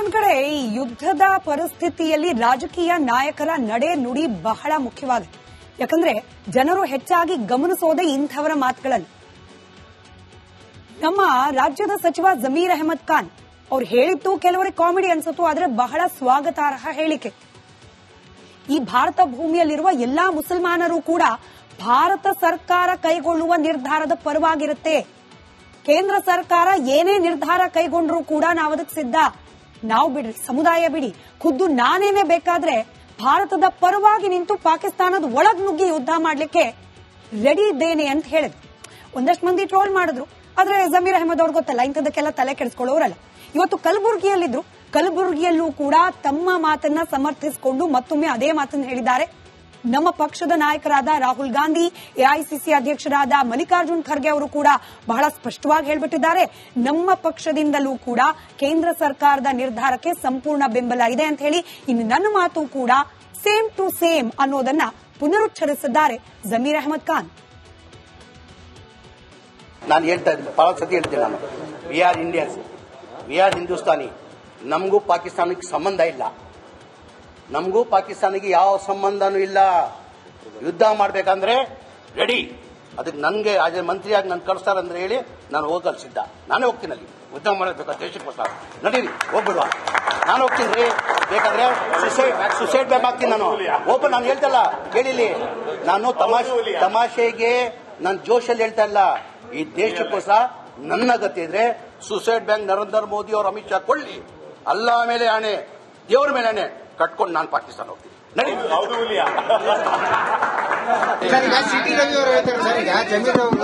ಅದೊಂದು ಕಡೆ ಈ ಯುದ್ಧದ ಪರಿಸ್ಥಿತಿಯಲ್ಲಿ ರಾಜಕೀಯ ನಾಯಕರ ನಡೆ ನುಡಿ ಬಹಳ ಮುಖ್ಯವಾಗಿದೆ. ಯಾಕಂದ್ರೆ ಜನರು ಹೆಚ್ಚಾಗಿ ಗಮನಿಸೋದೇ ಇಂಥವರ ಮಾತುಗಳಲ್ಲಿ. ನಮ್ಮ ರಾಜ್ಯದ ಸಚಿವ ಜಮೀರ್ ಅಹಮದ್ ಖಾನ್ ಅವ್ರು ಹೇಳಿದ್ದು ಕೆಲವರಿಗೆ ಕಾಮಿಡಿ ಅನ್ಸುತ್ತೋ, ಆದ್ರೆ ಬಹಳ ಸ್ವಾಗತಾರ್ಹ ಹೇಳಿಕೆ. ಈ ಭಾರತ ಭೂಮಿಯಲ್ಲಿರುವ ಎಲ್ಲಾ ಮುಸಲ್ಮಾನರು ಕೂಡ ಭಾರತ ಸರ್ಕಾರ ಕೈಗೊಳ್ಳುವ ನಿರ್ಧಾರದ ಪರವಾಗಿರುತ್ತೆ. ಕೇಂದ್ರ ಸರ್ಕಾರ ಏನೇ ನಿರ್ಧಾರ ಕೈಗೊಂಡ್ರೂ ಕೂಡ ನಾವು ಅದಕ್ಕೆ ಸಿದ್ಧ. ನಾವು ಬಿಡ್ರಿ, ಸಮುದಾಯ ಬಿಡಿ, ಖುದ್ದು ನಾನೇನೆ ಬೇಕಾದ್ರೆ ಭಾರತದ ಪರವಾಗಿ ನಿಂತು ಪಾಕಿಸ್ತಾನದ ಒಳಗ್ ನುಗ್ಗಿ ಯುದ್ಧ ಮಾಡ್ಲಿಕ್ಕೆ ರೆಡಿ ಇದ್ದೇನೆ ಅಂತ ಹೇಳಿದ್ರು. ಒಂದಷ್ಟು ಮಂದಿ ಟ್ರೋಲ್ ಮಾಡಿದ್ರು. ಆದ್ರೆ ಜಮೀರ್ ಅಹಮದ್ ಅವ್ರು ಗೊತ್ತಲ್ಲ, ಇಂಥದಕ್ಕೆಲ್ಲ ತಲೆ ಕೆಡಿಸ್ಕೊಳ್ಳೋರಲ್ಲ. ಇವತ್ತು ಕಲಬುರಗಿಯಲ್ಲಿದ್ರು. ಕಲಬುರಗಿಯಲ್ಲೂ ಕೂಡ ತಮ್ಮ ಮಾತನ್ನ ಸಮರ್ಥಿಸಿಕೊಂಡು ಮತ್ತೊಮ್ಮೆ ಅದೇ ಮಾತನ್ನು ಹೇಳಿದ್ದಾರೆ. ನಮ್ಮ ಪಕ್ಷದ ನಾಯಕರಾದ ರಾಹುಲ್ ಗಾಂಧಿ, ಎಐಸಿಸಿ ಅಧ್ಯಕ್ಷರಾದ ಮಲ್ಲಿಕಾರ್ಜುನ್ ಖರ್ಗೆ ಅವರು ಕೂಡ ಬಹಳ ಸ್ಪಷ್ಟವಾಗಿ ಹೇಳ್ಬಿಟ್ಟಿದ್ದಾರೆ. ನಮ್ಮ ಪಕ್ಷದಿಂದಲೂ ಕೂಡ ಕೇಂದ್ರ ಸರ್ಕಾರದ ನಿರ್ಧಾರಕ್ಕೆ ಸಂಪೂರ್ಣ ಬೆಂಬಲ ಇದೆ ಅಂತ ಹೇಳಿ, ಇನ್ನು ನನ್ನ ಮಾತು ಕೂಡ ಸೇಮ್ ಟು ಸೇಮ್ ಅನ್ನೋದನ್ನ ಪುನರುಚ್ಚರಿಸಿದ್ದಾರೆ ಜಮೀರ್ ಅಹಮದ್ ಖಾನ್. ನಾನು ಹೇಳ್ತಾ ಇದ್ದೀನಿ, ಬಹಳ ಸತಿ ಹೇಳ್ತೀನಿ ನಾನು, we are Indians, we are Hindustani. ನಮಗೂ ಪಾಕಿಸ್ತಾನಕ್ಕೆ ಸಂಬಂಧ ಇಲ್ಲ. ನಮಗೂ ಪಾಕಿಸ್ತಾನಿಗೆ ಯಾವ ಸಂಬಂಧನೂ ಇಲ್ಲ. ಯುದ್ಧ ಮಾಡ್ಬೇಕಂದ್ರೆ ರೆಡಿ. ಅದಕ್ಕೆ ನನಗೆ ಅದೇ ಮಂತ್ರಿಯಾಗಿ ನಾನು ಕಳಿಸ್ತಾರಂದ್ರೆ ಹೇಳಿ ನಾನು ಹೋಗಲು ಸಿದ್ಧ. ನಾನೇ ಹೋಗ್ತೀನಿ ಅಲ್ಲಿ. ಯುದ್ಧ ಮಾಡಬೇಕು ದೇಶಕ್ಕೋಸ್ಕರ. ನಡೀರಿ, ಹೋಗ್ಬಿಡುವ. ನಾನು ಹೋಗ್ತೀನಿ ರೀ. ಬೇಕಾದ್ರೆ ಸುಸೈಡ್ ಬ್ಯಾಗ್ ಹಾಕ್ತೀನಿ ನಾನು. ಓಪನ್ ನಾನು ಹೇಳ್ತಲ್ಲ, ಕೇಳಿಲಿ. ನಾನು ತಮಾಷೆಗೆ ನಾನು ಜೋಶಲ್ಲಿ ಹೇಳ್ತಾ ಇಲ್ಲ. ಈ ದೇಶಕ್ಕೋಸ್ಕರ ನನ್ನ ಗತಿ ಇದ್ರೆ ಸುಸೈಡ್ ಬ್ಯಾಂಕ್ ನರೇಂದ್ರ ಮೋದಿ ಅವರು ಅಮಿತ್ ಶಾ ಕೊಳ್ಳಿ. ಅಲ್ಲ ಮೇಲೆ ಆಣೆ, ದೇವರ ಮೇಲೆ ಆಣೆ ಕಟ್ಕೊಂಡು ನಾನು ಪಾಕಿಸ್ತಾನ ಹೋಗ್ತೀನಿ. ನಡಿ. ಸಿಟಿ ರವಿ ಅವರು ಹೇಳ್ತಾರೆ ಸರ್, ಈಗ ಜಮೀರ್ ಅವರು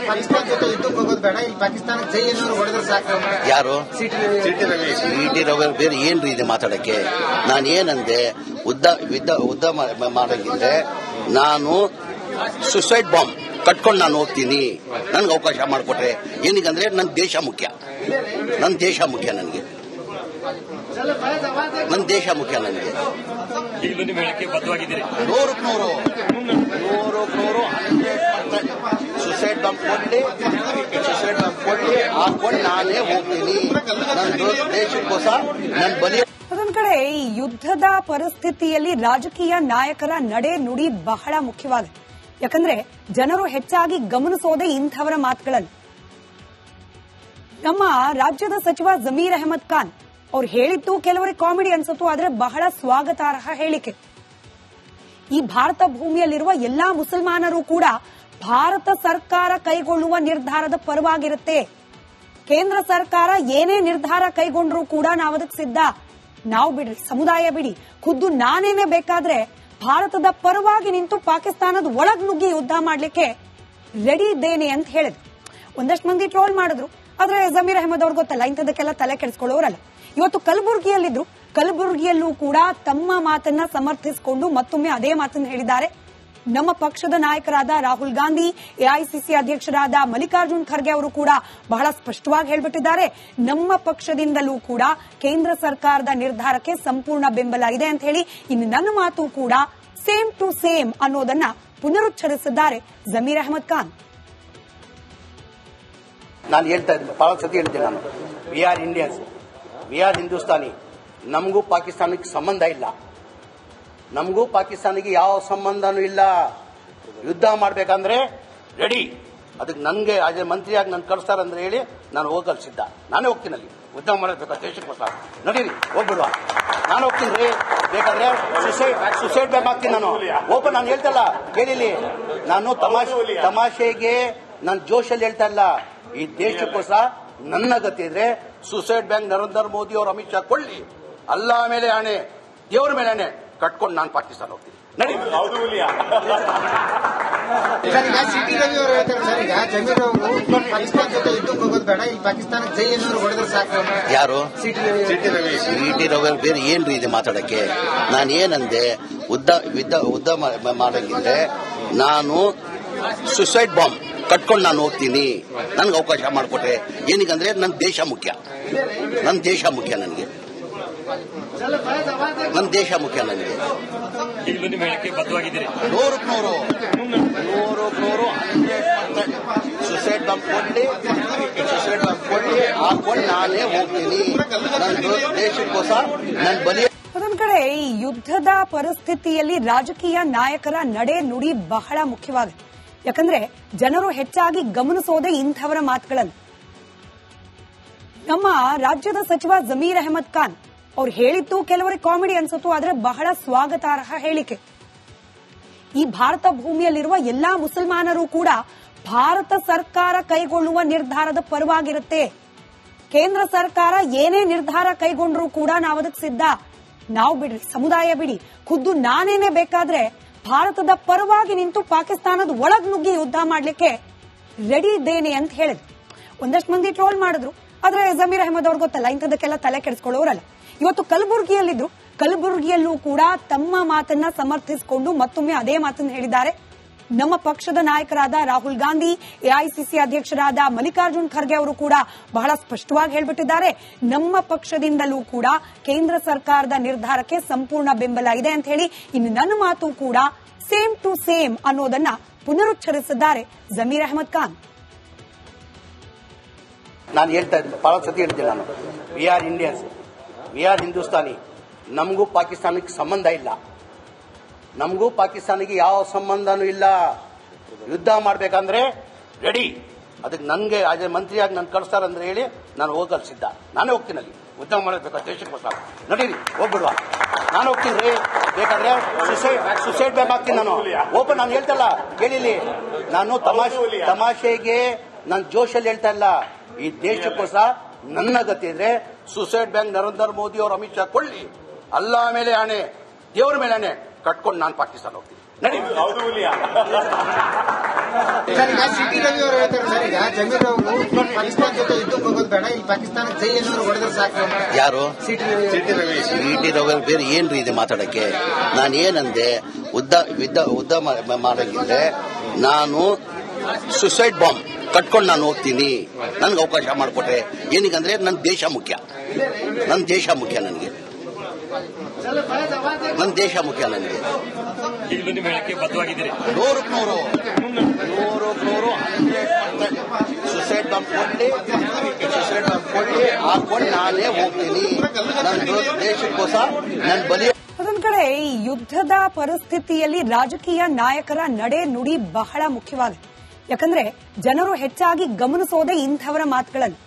ಪಾಕಿಸ್ತಾನ ಜೊತೆ ಯುದ್ಧಕ್ಕೆ ಹೋಗೋದು ಬೇಡ, ಇಲ್ಲಿ ಪಾಕಿಸ್ತಾನ ಜೈಯನ್ನು ಹೊಡೆದ್ರೆ ಸಾಕು. ಯಾರು? ಸಿಟಿ ರವಿ ಬೇರೆ ಏನ್ರಿ ಇದೆ ಮಾತಾಡಕ್ಕೆ? ನಾನು ಏನಂದೆ, ಉದ್ದ ಮಾಡಂಗಿದ್ರೆ ನಾನು ಸುಸೈಡ್ ಬಾಂಬ್ ಕಟ್ಕೊಂಡು ನಾನು ಹೋಗ್ತೀನಿ. ನನ್ಗೆ ಅವಕಾಶ ಮಾಡಿಕೊಟ್ರೆ ಏನಕ್ಕಂದ್ರೆ ನನ್ನ ದೇಶ ಮುಖ್ಯ. ನನ್ನ ದೇಶ ಮುಖ್ಯ ನನಗೆ. ನನ್ನ ದೇಶ ಮುಖ್ಯ ನನಗೆ. 100ಕ್ಕೆ 100 ಸುಸೈಡ್ ಬಾಂಬ್ ಕೊಡ್ಲಿ ಹಾಕೊಂಡು ನಾನೇ ಹೋಗ್ತೀನಿ. ನನ್ನ ದೇಶಕ್ಕೋಸ್ಕರ ನನ್ನ ಬಲಿ. ಅದೊಂದು ಕಡೆ ಈ ಯುದ್ಧದ ಪರಿಸ್ಥಿತಿಯಲ್ಲಿ ರಾಜಕೀಯ ನಾಯಕರ ನಡೆ ನುಡಿ ಬಹಳ ಮುಖ್ಯವಾಗಿದೆ. ಯಾಕಂದ್ರೆ ಜನರು ಹೆಚ್ಚಾಗಿ ಗಮನಿಸೋದೇ ಇಂಥವರ ಮಾತುಗಳಲ್ಲಿ. ನಮ್ಮ ರಾಜ್ಯದ ಸಚಿವ ಜಮೀರ್ ಅಹಮದ್ ಖಾನ್ ಅವ್ರು ಹೇಳಿದ್ದು ಕೆಲವರಿಗೆ ಕಾಮಿಡಿ ಅನ್ಸುತ್ತೋ, ಆದ್ರೆ ಬಹಳ ಸ್ವಾಗತಾರ್ಹ ಹೇಳಿಕೆ. ಈ ಭಾರತ ಭೂಮಿಯಲ್ಲಿರುವ ಎಲ್ಲಾ ಮುಸಲ್ಮಾನರು ಕೂಡ ಭಾರತ ಸರ್ಕಾರ ಕೈಗೊಳ್ಳುವ ನಿರ್ಧಾರದ ಪರವಾಗಿರುತ್ತೆ. ಕೇಂದ್ರ ಸರ್ಕಾರ ಏನೇ ನಿರ್ಧಾರ ಕೈಗೊಂಡ್ರೂ ಕೂಡ ನಾವು ಅದಕ್ಕೆ ಸಿದ್ಧ. ನಾವು ಬಿಡ್ರಿ, ಸಮುದಾಯ ಬಿಡಿ, ಖುದ್ದು ನಾನೇನೆ ಬೇಕಾದ್ರೆ ಭಾರತದ ಪರವಾಗಿ ನಿಂತು ಪಾಕಿಸ್ತಾನದ ಒಳಗ್ ನುಗ್ಗಿ ಯುದ್ಧ ಮಾಡ್ಲಿಕ್ಕೆ ರೆಡಿ ಇದ್ದೇನೆ ಅಂತ ಹೇಳಿದ್ರು. ಒಂದಷ್ಟು ಮಂದಿ ಟ್ರೋಲ್ ಮಾಡಿದ್ರು. ಆದ್ರೆ ಜಮೀರ್ ಅಹಮದ್ ಅವ್ರು ಗೊತ್ತಲ್ಲ, ಇಂಥದಕ್ಕೆಲ್ಲ ತಲೆ ಕೆಡಿಸ್ಕೊಳ್ಳೋರಲ್ಲ. ಇವತ್ತು ಕಲಬುರಗಿಯಲ್ಲಿದ್ರು. ಕಲಬುರಗಿಯಲ್ಲೂ ಕೂಡ ತಮ್ಮ ಮಾತನ್ನ ಸಮರ್ಥಿಸಿಕೊಂಡು ಮತ್ತೊಮ್ಮೆ ಅದೇ ಮಾತನ್ನು ಹೇಳಿದ್ದಾರೆ. ನಮ್ಮ ಪಕ್ಷದ ನಾಯಕರಾದ ರಾಹುಲ್ ಗಾಂಧಿ, ಎಐಸಿಸಿ ಅಧ್ಯಕ್ಷರಾದ ಮಲ್ಲಿಕಾರ್ಜುನ್ ಖರ್ಗೆ ಅವರು ಕೂಡ ಬಹಳ ಸ್ಪಷ್ಟವಾಗಿ ಹೇಳ್ಬಿಟ್ಟಿದ್ದಾರೆ. ನಮ್ಮ ಪಕ್ಷದಿಂದಲೂ ಕೂಡ ಕೇಂದ್ರ ಸರ್ಕಾರದ ನಿರ್ಧಾರಕ್ಕೆ ಸಂಪೂರ್ಣ ಬೆಂಬಲ ಇದೆ ಅಂತ ಹೇಳಿ, ಇನ್ನು ನನ್ನ ಮಾತು ಕೂಡ ಸೇಮ್ ಟು ಸೇಮ್ ಅನ್ನೋದನ್ನ ಪುನರುಚ್ಚರಿಸಿದ್ದಾರೆ ಜಮೀರ್ ಅಹಮದ್ ಖಾನ್. ನಾನು ಹೇಳ್ತಾ ಇದ್ದೀನಿ, ಬಹಳ ಸತಿ ಹೇಳ್ತೀನಿ ನಾನು, we are Indians, we are Hindustani. ನಮಗೂ ಪಾಕಿಸ್ತಾನಕ್ಕೆ ಸಂಬಂಧ ಇಲ್ಲ. ನಮಗೂ ಪಾಕಿಸ್ತಾನಿಗೆ ಯಾವ ಸಂಬಂಧನೂ ಇಲ್ಲ. ಯುದ್ಧ ಮಾಡ್ಬೇಕಂದ್ರೆ ರೆಡಿ. ಅದಕ್ಕೆ ನನಗೆ ಅದೇ ಮಂತ್ರಿಯಾಗಿ ನಾನು ಕಳಿಸ್ತಾರಂದ್ರೆ ಹೇಳಿ ನಾನು ಹೋಗಲು ಸಿದ್ಧ. ನಾನೇ ಹೋಗ್ತೀನಿ ಅಲ್ಲಿ. ಯುದ್ಧ ಮಾಡಬೇಕು ದೇಶಕ್ಕೋಸ್ಕರ. ನಡೀರಿ, ಹೋಗ್ಬಿಡುವ. ನಾನು ಹೋಗ್ತೀನಿ ರೀ. ಬೇಕಾದ್ರೆ ಸುಸೈಡ್ ಬ್ಯಾಗ್ ಹಾಕ್ತೀನಿ ನಾನು. ಓಪನ್ ನಾನು ಹೇಳ್ತಲ್ಲ, ಕೇಳಿಲಿ. ನಾನು ತಮಾಷೆಗೆ ನಾನು ಜೋಶಲ್ಲಿ ಹೇಳ್ತಾ ಇಲ್ಲ. ಈ ದೇಶಕ್ಕೋಸ್ಕರ ನನ್ನ ಗತಿ ಇದ್ರೆ ಸುಸೈಡ್ ಬ್ಯಾಂಕ್ ನರೇಂದ್ರ ಮೋದಿ ಅವರು ಅಮಿತ್ ಶಾ ಕೊಳ್ಳಿ. ಅಲ್ಲ ಮೇಲೆ ಆಣೆ, ದೇವರ ಮೇಲೆ ಆಣೆ ಕಟ್ಕೊಂಡು ನಾನು ಪಾಕಿಸ್ತಾನ ಹೋಗ್ತೀನಿ. ನಡಿ. ಸಿಟಿ ರವಿ ಅವರು ಹೇಳ್ತಾರೆ ಸರ್, ಈಗ ಜಮೀರ್ ಅವರು ಪಾಕಿಸ್ತಾನ ಜೊತೆ ಯುದ್ಧಕ್ಕೆ ಹೋಗೋದು ಬೇಡ, ಇಲ್ಲಿ ಪಾಕಿಸ್ತಾನ ಜೈಯನ್ನು ಹೊಡೆದ್ರೆ ಸಾಕು. ಯಾರು? ಸಿಟಿ ರವಿ ಬೇರೆ ಏನ್ರಿ ಇದೆ ಮಾತಾಡಕ್ಕೆ? ನಾನು ಏನಂದೆ, ಉದ್ದ ಮಾಡಂಗಿದ್ರೆ ನಾನು ಸುಸೈಡ್ ಬಾಂಬ್ ಕಟ್ಕೊಂಡು ನಾನು ಹೋಗ್ತೀನಿ. ನನ್ಗೆ ಅವಕಾಶ ಮಾಡಿಕೊಟ್ರೆ ಏನಕ್ಕಂದ್ರೆ ನನ್ನ ದೇಶ ಮುಖ್ಯ. ನನ್ನ ದೇಶ ಮುಖ್ಯ ನನಗೆ. ನನ್ನ ದೇಶ ಮುಖ್ಯ ನನಗೆ. ಈಗಲೂ ನಿಮ್ಮ ಹೇಳಿಕೆ ಬದ್ಧವಾಗಿದ್ದೀರಿ? 100% ಸುಸೈಡ್ ಬಾಂಬ್ ಕೊಡ್ಲಿ ಹಾಕೊಂಡು ನಾನೇ ಹೋಗ್ತೀನಿ. ನನ್ನ ದೇಶಕ್ಕೋಸ್ಕರ ನನ್ನ ಬಲಿ. ಅದೊಂದ್ ಕಡೆ ಈ ಯುದ್ಧದ ಪರಿಸ್ಥಿತಿಯಲ್ಲಿ ರಾಜಕೀಯ ನಾಯಕರ ನಡೆ ನುಡಿ ಬಹಳ ಮುಖ್ಯವಾಗಿದೆ. ಯಾಕಂದ್ರೆ ಜನರು ಹೆಚ್ಚಾಗಿ ಗಮನಿಸೋದೇ ಇಂಥವರ ಮಾತುಗಳನ್ನು. ನಮ್ಮ ರಾಜ್ಯದ ಸಚಿವ ಜಮೀರ್ ಅಹಮದ್ ಖಾನ್ ಅವ್ರು ಹೇಳಿದ್ದು ಕೆಲವರಿಗೆ ಕಾಮಿಡಿ ಅನ್ಸುತ್ತೋ, ಆದ್ರೆ ಬಹಳ ಸ್ವಾಗತಾರ್ಹ ಹೇಳಿಕೆ. ಈ ಭಾರತ ಭೂಮಿಯಲ್ಲಿರುವ ಎಲ್ಲಾ ಮುಸಲ್ಮಾನರು ಕೂಡ ಭಾರತ ಸರ್ಕಾರ ಕೈಗೊಳ್ಳುವ ನಿರ್ಧಾರದ ಪರವಾಗಿರುತ್ತೆ. ಕೇಂದ್ರ ಸರ್ಕಾರ ಏನೇ ನಿರ್ಧಾರ ಕೈಗೊಂಡ್ರೂ ಕೂಡ ನಾವು ಅದಕ್ಕೆ ಸಿದ್ಧ. ನಾವು ಬಿಡ್ರಿ, ಸಮುದಾಯ ಬಿಡಿ, ಖುದ್ದು ನಾನೇನೆ ಬೇಕಾದ್ರೆ ಭಾರತದ ಪರವಾಗಿ ನಿಂತು ಪಾಕಿಸ್ತಾನದ ಒಳಗ್ ನುಗ್ಗಿ ಯುದ್ಧ ಮಾಡ್ಲಿಕ್ಕೆ ರೆಡಿ ಇದ್ದೇನೆ ಅಂತ ಹೇಳಿದ್ರು. ಒಂದಷ್ಟು ಮಂದಿ ಟ್ರೋಲ್ ಮಾಡಿದ್ರು. ಆದ್ರೆ ಜಮೀರ್ ಅಹಮದ್ ಅವ್ರಿಗೆ ಗೊತ್ತಲ್ಲ, ಇಂಥದಕ್ಕೆಲ್ಲ ತಲೆ ಕೆಡಿಸ್ಕೊಳ್ಳೋರಲ್ಲ. ಇವತ್ತು ಕಲಬುರಗಿಯಲ್ಲಿದ್ರು. ಕಲಬುರಗಿಯಲ್ಲೂ ಕೂಡ ತಮ್ಮ ಮಾತನ್ನ ಸಮರ್ಥಿಸಿಕೊಂಡು ಮತ್ತೊಮ್ಮೆ ಅದೇ ಮಾತನ್ನು ಹೇಳಿದ್ದಾರೆ. ನಮ್ಮ ಪಕ್ಷದ ನಾಯಕರಾದ ರಾಹುಲ್ ಗಾಂಧಿ, ಎಐಸಿಸಿ ಅಧ್ಯಕ್ಷರಾದ ಮಲ್ಲಿಕಾರ್ಜುನ್ ಖರ್ಗೆ ಅವರು ಕೂಡ ಬಹಳ ಸ್ಪಷ್ಟವಾಗಿ ಹೇಳ್ಬಿಟ್ಟಿದ್ದಾರೆ, ನಮ್ಮ ಪಕ್ಷದಿಂದಲೂ ಕೂಡ ಕೇಂದ್ರ ಸರ್ಕಾರದ ನಿರ್ಧಾರಕ್ಕೆ ಸಂಪೂರ್ಣ ಬೆಂಬಲ ಇದೆ ಅಂತ ಹೇಳಿ. ಇನ್ನು ನನ್ನ ಮಾತು ಕೂಡ ಸೇಮ್ ಟು ಸೇಮ್ ಅನ್ನೋದನ್ನ ಪುನರುಚ್ಚರಿಸಿದ್ದಾರೆ ಜಮೀರ್ ಅಹಮದ್ ಖಾನ್. ನಾನು ಹೇಳ್ತಾ ಇದ್ದೆ, ಬಹಳ ಸತಿ ಹೇಳ್ತೀನಿ ನಾನು, we are Indians, we are Hindustani. ನಮಗೂ ಪಾಕಿಸ್ತಾನಕ್ಕೆ ಸಂಬಂಧ ಇಲ್ಲ. ನಮಗೂ ಪಾಕಿಸ್ತಾನಿಗೆ ಯಾವ ಸಂಬಂಧನೂ ಇಲ್ಲ. ಯುದ್ಧ ಮಾಡಬೇಕಂದ್ರೆ ರೆಡಿ. ಅದಕ್ಕೆ ನನಗೆ ಆಸ್ ಎ ಮಂತ್ರಿಯಾಗಿ ನಾನು ಕಳಿಸ್ತಾರಂದ್ರೆ ಹೇಳಿ ನಾನು ಹೋಗಲು ಸಿದ್ಧ. ನಾನೇ ಹೋಗ್ತೀನಿ ಅಲ್ಲಿ ಯುದ್ಧ ಮಾಡಬೇಕು ದೇಶಕ್ಕೋಸ್ಕರ. ನಡೀರಿ, ಹೋಗ್ಬಿಡುವ, ನಾನು ಹೋಗ್ತೀನಿ ರೀ. ಬೇಕಾದ್ರೆ ಸುಸೈಡ್ ಬೇಕಾಗ್ತೀನಿ ನಾನು. ಓಪನ್ ನಾನು ಹೇಳ್ತಲ್ಲ, ಕೇಳಿಲಿ, ನಾನು ತಮಾಷೆಗೆ ನಾನು ಜೋಶಲ್ಲಿ ಹೇಳ್ತಾ ಇಲ್ಲ. ಈ ದೇಶಕ್ಕೋಸ್ಕರ ನನ್ನ ಗತಿ ಇದ್ರೆ ಸುಸೈಡ್ ಬ್ಯಾಂಕ್ ನರೇಂದ್ರ ಮೋದಿ ಅವರು ಅಮಿತ್ ಶಾ ಕೊಳ್ಳಿ, ಅಲ್ಲಾ ಮೇಲೆ ಆಣೆ, ದೇವರ ಮೇಲೆ ಆಣೆ ಕಟ್ಕೊಂಡು ನಾನು ಪಾಕಿಸ್ತಾನ ಹೋಗ್ತೀನಿ. ನಡಿ. ಸರ್, ಈಗ ಸಿಟಿ ರವಿ ಅವರು ಹೇಳ್ತಾರೆ ಸರ್, ಈಗ ಜಮೀರ್ ಅವರು ಪಾಕಿಸ್ತಾನ ಜೊತೆ ಯುದ್ಧಕ್ಕೆ ಹೋಗೋದು ಬೇಡ, ಇಲ್ಲಿ ಪಾಕಿಸ್ತಾನಕ್ಕೆ ಜೈ ಏನಾದ್ರು ಹೊಡೆದ್ರೆ ಸಾಕು. ಯಾರು? ಸಿಟಿ ರವಿ ಬೇರೆ ಏನ್ರಿ ಇದೆ ಮಾತಾಡಕ್ಕೆ? ನಾನು ಏನಂದೆ, ಯುದ್ಧ ಮಾಡಂಗಿದ್ರೆ ನಾನು ಸುಸೈಡ್ ಬಾಂಬ್ ಕಟ್ಕೊಂಡು ನಾನು ಹೋಗ್ತೀನಿ. ನನ್ಗೆ ಅವಕಾಶ ಮಾಡಿಕೊಟ್ರೆ ಏನಕ್ಕಂದ್ರೆ ನನ್ನ ದೇಶ ಮುಖ್ಯ. ನನ್ನ ದೇಶ ಮುಖ್ಯ ನನಗೆ. ನನ್ನ ದೇಶ ಮುಖ್ಯ ನನಗೆ. ಈಗಲೂ ನಿಮ್ಮ ಹೇಳಿಕೆ ಬದ್ಧವಾಗಿದ್ದೀರಿ? 100% ಸುಸೈಡ್ ಬಾಂಬ್ ಕೊಡ್ಲಿ ಹಾಕೊಂಡು ನಾನೇ ಹೋಗ್ತೀನಿ. ನನ್ನ ದೇಶಕ್ಕೋಸ್ಕರ ನನ್ನ ಬಲಿ. ಅದೊಂದ್ ಕಡೆ ಈ ಯುದ್ಧದ ಪರಿಸ್ಥಿತಿಯಲ್ಲಿ ರಾಜಕೀಯ ನಾಯಕರ ನಡೆ ನುಡಿ ಬಹಳ ಮುಖ್ಯವಾಗಿದೆ. ಯಾಕಂದ್ರೆ ಜನರು ಹೆಚ್ಚಾಗಿ ಗಮನಿಸೋದೇ ಇಂಥವರ ಮಾತುಗಳನ್ನು.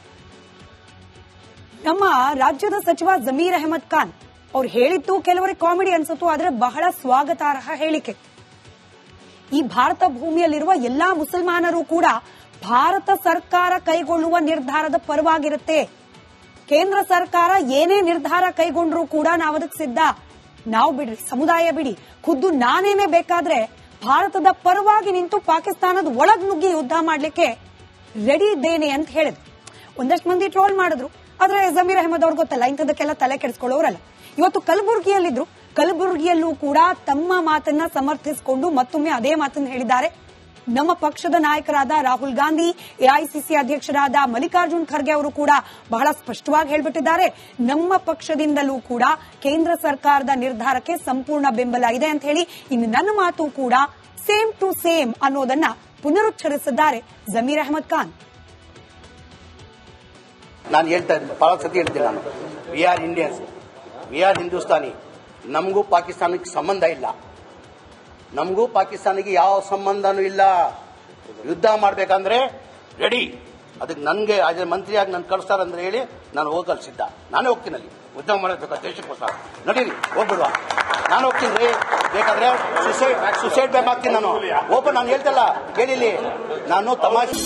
ನಮ್ಮ ರಾಜ್ಯದ ಸಚಿವ ಜಮೀರ್ ಅಹಮದ್ ಖಾನ್ ಅವ್ರು ಹೇಳಿದ್ದು ಕೆಲವರಿಗೆ ಕಾಮಿಡಿ ಅನ್ಸುತ್ತೋ, ಆದ್ರೆ ಬಹಳ ಸ್ವಾಗತಾರ್ಹ ಹೇಳಿಕೆ. ಈ ಭಾರತ ಭೂಮಿಯಲ್ಲಿರುವ ಎಲ್ಲಾ ಮುಸಲ್ಮಾನರು ಕೂಡ ಭಾರತ ಸರ್ಕಾರ ಕೈಗೊಳ್ಳುವ ನಿರ್ಧಾರದ ಪರವಾಗಿರುತ್ತೆ. ಕೇಂದ್ರ ಸರ್ಕಾರ ಏನೇ ನಿರ್ಧಾರ ಕೈಗೊಂಡ್ರೂ ಕೂಡ ನಾವು ಅದಕ್ಕೆ ಸಿದ್ಧ. ನಾವು ಬಿಡ್ರಿ, ಸಮುದಾಯ ಬಿಡಿ, ಖುದ್ದು ನಾನೇನೆ ಬೇಕಾದ್ರೆ ಭಾರತದ ಪರವಾಗಿ ನಿಂತು ಪಾಕಿಸ್ತಾನದ ಒಳಗ್ ನುಗ್ಗಿ ಯುದ್ಧ ಮಾಡ್ಲಿಕ್ಕೆ ರೆಡಿ ಇದ್ದೇನೆ ಅಂತ ಹೇಳಿದ್ರು. ಒಂದಷ್ಟು ಮಂದಿ ಟ್ರೋಲ್ ಮಾಡಿದ್ರು. ಆದ್ರೆ ಜಮೀರ್ ಅಹಮದ್ ಅವ್ರಿಗೆ ಗೊತ್ತಲ್ಲ, ಇಂಥದಕ್ಕೆಲ್ಲ ತಲೆ ಕೆಡಿಸ್ಕೊಳ್ಳೋರಲ್ಲ. ಇವತ್ತು ಕಲಬುರಗಿಯಲ್ಲಿದ್ರು. ಕಲಬುರಗಿಯಲ್ಲೂ ಕೂಡ ತಮ್ಮ ಮಾತನ್ನ ಸಮರ್ಥಿಸಿಕೊಂಡು ಮತ್ತೊಮ್ಮೆ ಅದೇ ಮಾತನ್ನು ಹೇಳಿದ್ದಾರೆ. ನಮ್ಮ ಪಕ್ಷದ ನಾಯಕರಾದ ರಾಹುಲ್ ಗಾಂಧಿ, ಎಐಸಿಸಿ ಅಧ್ಯಕ್ಷರಾದ ಮಲ್ಲಿಕಾರ್ಜುನ್ ಖರ್ಗೆ ಅವರು ಕೂಡ ಬಹಳ ಸ್ಪಷ್ಟವಾಗಿ ಹೇಳ್ಬಿಟ್ಟಿದ್ದಾರೆ, ನಮ್ಮ ಪಕ್ಷದಿಂದಲೂ ಕೂಡ ಕೇಂದ್ರ ಸರ್ಕಾರದ ನಿರ್ಧಾರಕ್ಕೆ ಸಂಪೂರ್ಣ ಬೆಂಬಲ ಇದೆ ಅಂತ ಹೇಳಿ. ಇನ್ನು ನನ್ನ ಮಾತು ಕೂಡ ಸೇಮ್ ಟು ಸೇಮ್ ಅನ್ನೋದನ್ನ ಪುನರುಚ್ಚರಿಸಿದ್ದಾರೆ ಜಮೀರ್ ಅಹಮದ್ ಖಾನ್. ನಾನು ಹೇಳ್ತಾ ಇದ್ದೆ, ಬಹಳ ಸತಿ ಹೇಳ್ತೀನಿ ನಾನು, we are Indians, we are Hindustani. ನಮಗೂ ಪಾಕಿಸ್ತಾನಕ್ಕೆ ಸಂಬಂಧ ಇಲ್ಲ. ನಮಗೂ ಪಾಕಿಸ್ತಾನಿಗೆ ಯಾವ ಸಂಬಂಧನೂ ಇಲ್ಲ. ಯುದ್ಧ ಮಾಡಬೇಕಂದ್ರೆ ರೆಡಿ. ಅದಕ್ಕೆ ನನಗೆ ಆಸ್ ಎ ಮಂತ್ರಿಯಾಗಿ ನಾನು ಕಳಿಸ್ತಾರಂದ್ರೆ ಹೇಳಿ ನಾನು ಹೋಗಲು ಸಿದ್ಧ. ನಾನೇ ಹೋಗ್ತೀನಿ ಅಲ್ಲಿ ಯುದ್ಧ ಮಾಡಬೇಕು ದೇಶಕ್ಕೋಸ್ಕರ. ನಡೀರಿ, ಹೋಗ್ಬಿಡುವ, ನಾನು ಹೋಗ್ತೀನಿ ರೀ. ಬೇಕಾದ್ರೆ ಸುಸೈಡ್ ಬೇಕಾಗ್ತೀನಿ ನಾನು. ಓಪನ್ ನಾನು ಹೇಳ್ತಲ್ಲ, ಕೇಳಿಲಿ, ನಾನು ತಮಾಷೆ